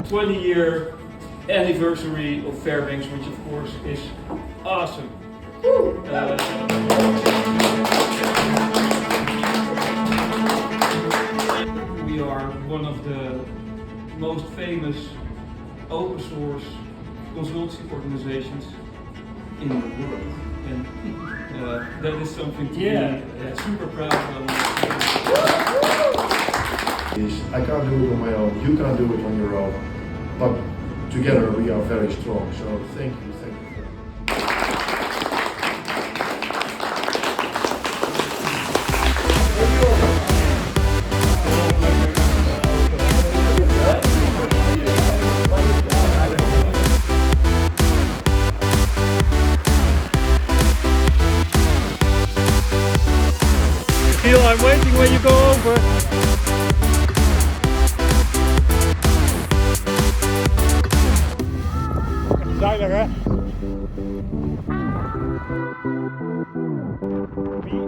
20-year anniversary of Fairbanks, which of course is awesome. We are one of the most famous open source consultancy organizations in the world, and that is something to be super proud of. I can't do it on my own, you can't do it on your own, but together we are very strong, so thank you. I'm waiting when you go over. Zeiler, hè? Wie